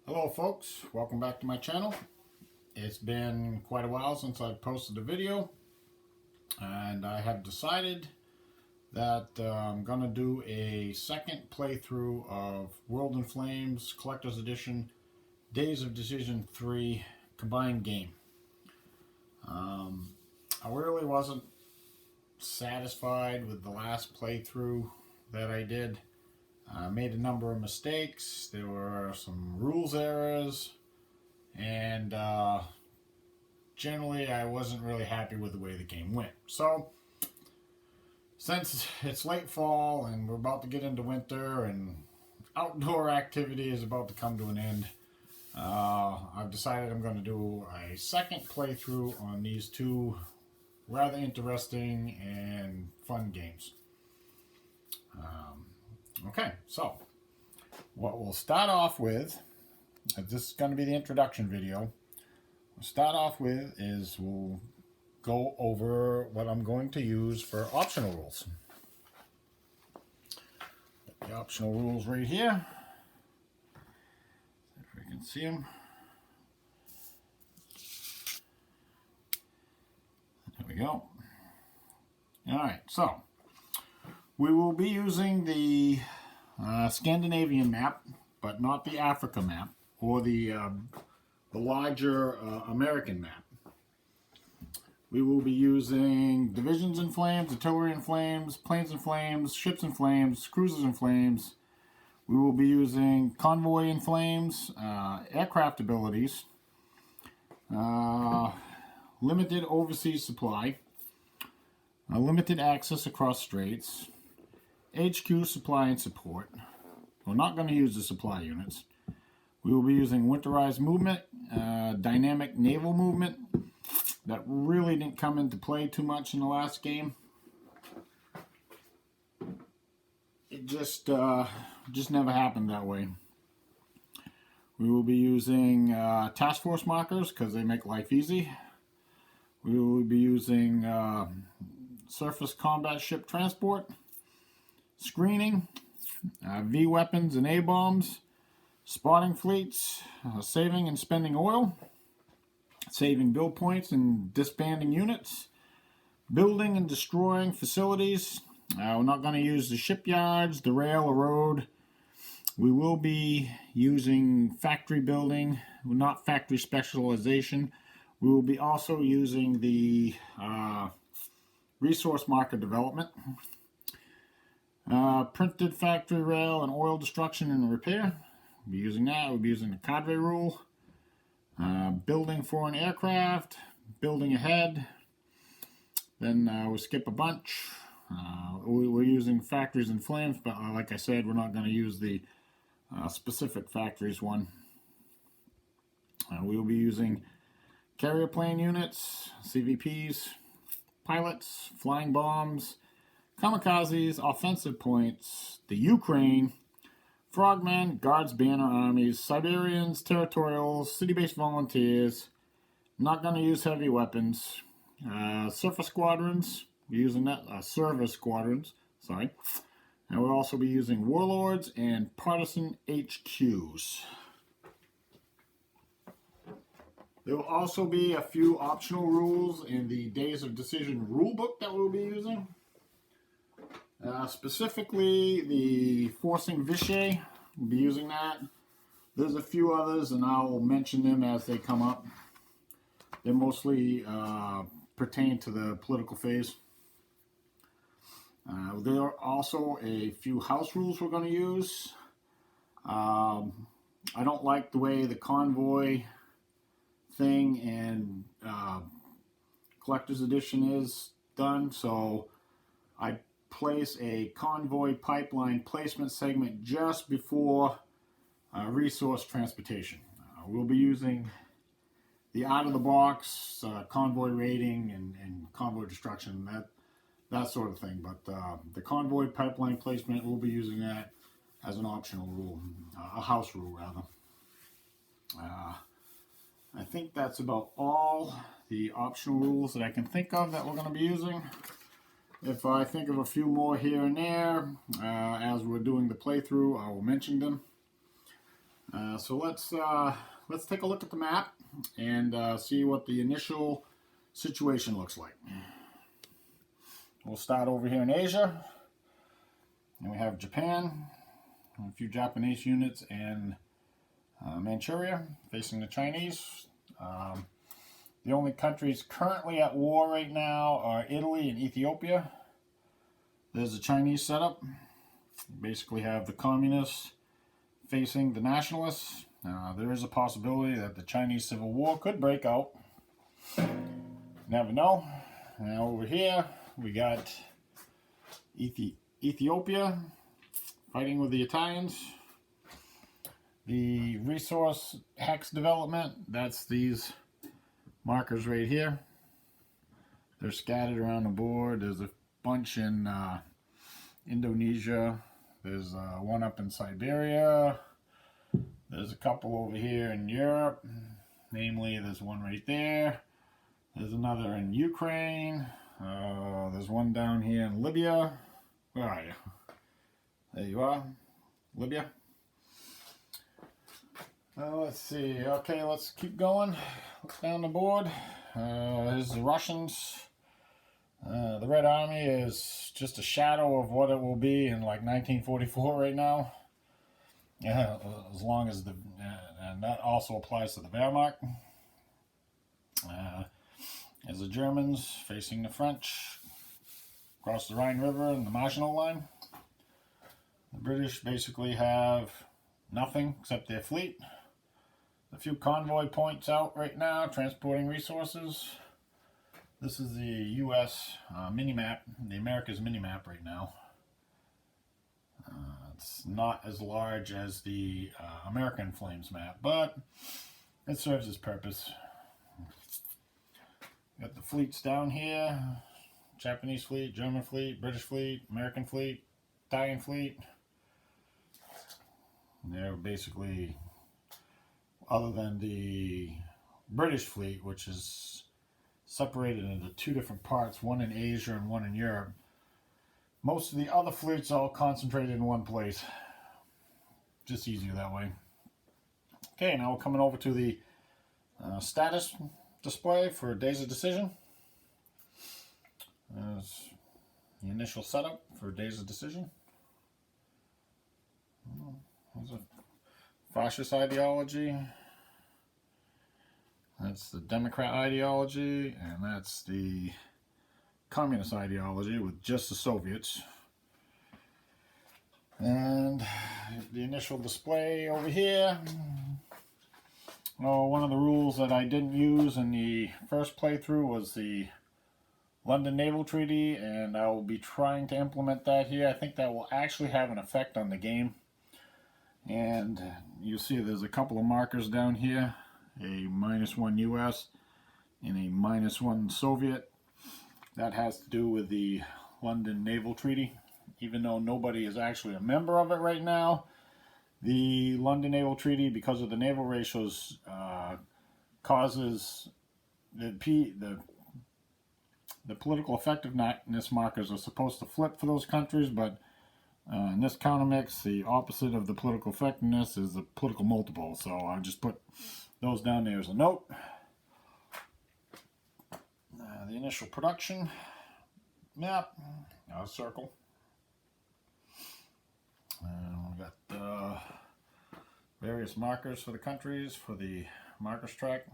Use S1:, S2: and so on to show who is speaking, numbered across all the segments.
S1: Hello folks, welcome back to my channel. It's been quite a while since I've posted a video, and I have decided that I'm going to do a second playthrough of World in Flames Collector's Edition Days of Decision 3 combined game. I really wasn't satisfied with the last playthrough that I did. I made a number of mistakes. There were some rules errors, and generally I wasn't really happy with the way the game went. So since it's late fall and we're about to get into winter and outdoor activity is about to come to an end, I've decided I'm going to do a second playthrough on these two rather interesting and fun games. Okay, so what we'll start off with, this is going to be the introduction video. We'll start off with is we'll go over what I'm going to use for optional rules. The optional rules right here. If we can see them. There we go. Alright, so we will be using the Scandinavian map, but not the Africa map, or the larger American map. We will be using divisions in flames, artillery in flames, planes in flames, ships in flames, cruisers in flames. We will be using convoy in flames, aircraft abilities, limited overseas supply, limited access across straits, HQ supply and support. We're not going to use the supply units. We will be using winterized movement, dynamic naval movement. That really didn't come into play too much in the last game. It just never happened that way. We will be using task force markers because they make life easy. We will be using surface combat ship transport, screening, V weapons and A bombs, spotting fleets, saving and spending oil, saving build points and disbanding units, building and destroying facilities. We're not going to use the shipyards, the rail, or road. We will be using factory building, not factory specialization. We will be also using the resource marker development. Printed factory rail and oil destruction and repair. We'll be using that. We'll be using the cadre rule. Building foreign aircraft. Building ahead. Then we'll skip a bunch. We're using factories and flames, but like I said, we're not going to use the specific factories one. We will be using carrier plane units, CVPs, pilots, flying bombs, kamikazes, offensive points, the Ukraine, frogmen, guards, banner armies, Siberians, territorials, city-based volunteers. Not going to use heavy weapons. Surface squadrons. We're using that. Service squadrons. Sorry. And we'll also be using warlords and partisan HQs. There will also be a few optional rules in the Days of Decision rulebook that we'll be using. Specifically, the forcing Vichy, we'll be using that. There's a few others, and I'll mention them as they come up. They mostly pertain to the political phase. There are also a few house rules we're going to use. I don't like the way the convoy thing and collector's edition is done, so I place a convoy pipeline placement segment just before resource transportation. We'll be using the out-of-the-box convoy rating and convoy destruction, that sort of thing. But the convoy pipeline placement, we'll be using that as an optional rule, a house rule rather. I think that's about all the optional rules that I can think of that we're going to be using. If I think of a few more here and there, as we're doing the playthrough, I will mention them. So let's take a look at the map and see what the initial situation looks like. We'll start over here in Asia, and we have Japan, a few Japanese units, and Manchuria facing the Chinese. The only countries currently at war right now are Italy and Ethiopia. There's a Chinese setup. You basically have the communists facing the nationalists. There is a possibility that the Chinese Civil War could break out. Never know. Now over here we got Ethiopia fighting with the Italians. The resource hex development, that's these markers right here. They're scattered around the board. There's a bunch in Indonesia. There's one up in Siberia. There's a couple over here in Europe. Namely, there's one right there. There's another in Ukraine. There's one down here in Libya. Where are you? There you are. Libya. Let's see. Okay, let's keep going. Look down the board. Here's the Russians. The Red Army is just a shadow of what it will be in like 1944 right now. As long as and that also applies to the Wehrmacht. As the Germans facing the French across the Rhine River and the Maginot Line. The British basically have nothing except their fleet. A few convoy points out right now, transporting resources. This is the U.S. mini-map, the America's mini-map right now. It's not as large as the American Flames map, but it serves its purpose. Got the fleets down here. Japanese fleet, German fleet, British fleet, American fleet, Italian fleet. And they're basically, other than the British fleet, which is separated into two different parts, one in Asia and one in Europe, most of the other fleets are all concentrated in one place. Just easier that way. Okay, now we're coming over to the status display for Days of Decision. There's the initial setup for Days of Decision. There's a fascist ideology. That's the Democrat ideology, and that's the communist ideology with just the Soviets. And the initial display over here. One of the rules that I didn't use in the first playthrough was the London Naval Treaty, and I will be trying to implement that here. I think that will actually have an effect on the game. And you see there's a couple of markers down here, a -1 US and a -1 Soviet. That has to do with the London Naval Treaty. Even though nobody is actually a member of it right now, the London Naval Treaty, because of the naval ratios, causes the political effectiveness markers are supposed to flip for those countries, but in this countermix, the opposite of the political effectiveness is the political multiple. So I just put those down there as a note. The initial production map, a circle. We've got various markers for the countries for the markers track.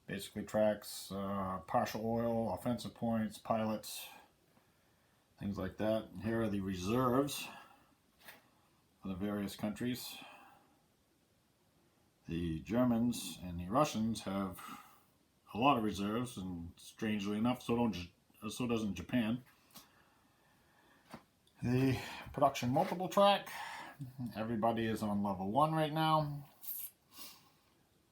S1: Basically tracks partial oil, offensive points, pilots, things like that. Here are the reserves for the various countries. The Germans and the Russians have a lot of reserves, and strangely enough, so doesn't Japan. The production multiple track. Everybody is on level 1 right now.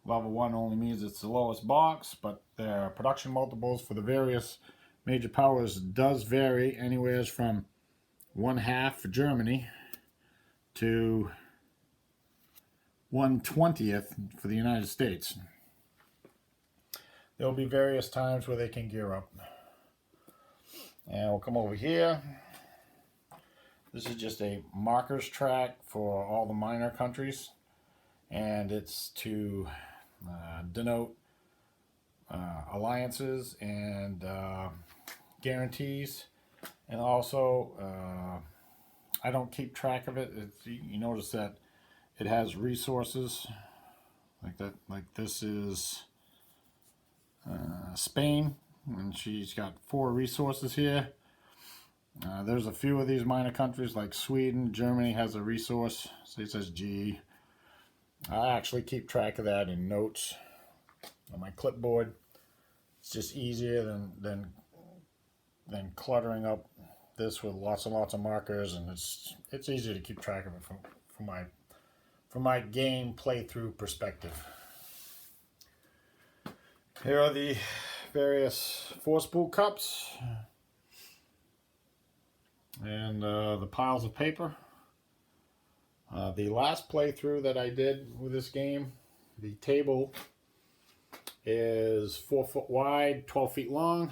S1: Level 1 only means it's the lowest box, but their production multiples for the various major powers does vary, anywhere from 1/2 for Germany to 1/20th for the United States. There'll be various times where they can gear up. And we'll come over here. This is just a markers track for all the minor countries. and it's to denote alliances and guarantees, and also I don't keep track of it. You notice that it has resources like that. Like this is Spain, and she's got 4 resources here. There's a few of these minor countries like Sweden. Germany has a resource. So it says G. I actually keep track of that in notes on my clipboard. It's just easier than cluttering up this with lots and lots of markers, and it's easier to keep track of it from my game playthrough perspective. Here are the various 4-spool cups and the piles of paper. The last playthrough that I did with this game, the table is 4 foot wide, 12 feet long,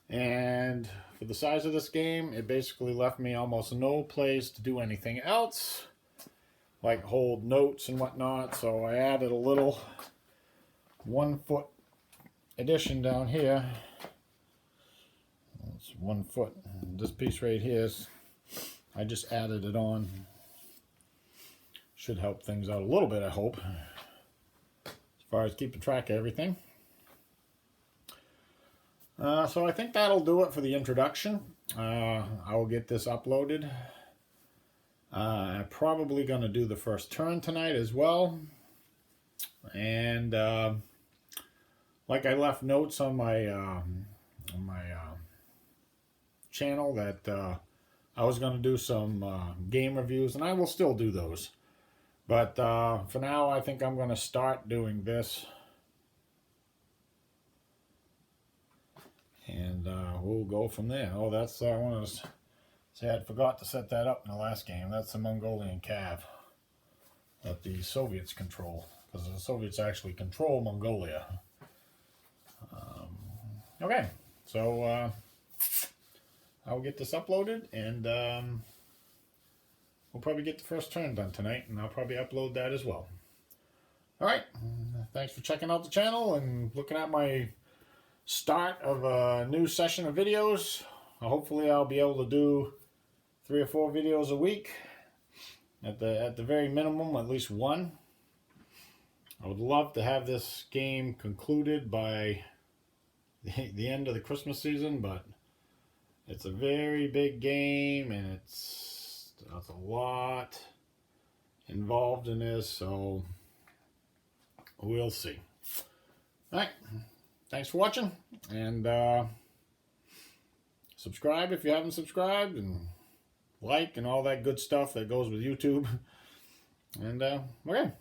S1: and for the size of this game, it basically left me almost no place to do anything else, like hold notes and whatnot. So I added a little 1 foot addition down here. It's 1 foot. This piece right here I just added it on. Should help things out a little bit, I hope, as far as keeping track of everything. So I think that'll do it for the introduction. I will get this uploaded. I'm probably going to do the first turn tonight as well. And like I left notes on my channel that I was going to do some game reviews, and I will still do those. But for now, I think I'm going to start doing this. And we'll go from there. Oh, that's, I wanted to say I forgot to set that up in the last game. That's the Mongolian cav that the Soviets control, because the Soviets actually control Mongolia. Okay, so I'll get this uploaded, and we'll probably get the first turn done tonight, and I'll probably upload that as well. Alright, thanks for checking out the channel and looking at my start of a new session of videos. Hopefully I'll be able to do 3 or 4 videos a week. At the very minimum, at least 1. I would love to have this game concluded by the end of the Christmas season, but it's a very big game, and it's a lot involved in this, so we'll see. Alright, thanks for watching, and subscribe if you haven't subscribed, and like, and all that good stuff that goes with YouTube. And okay.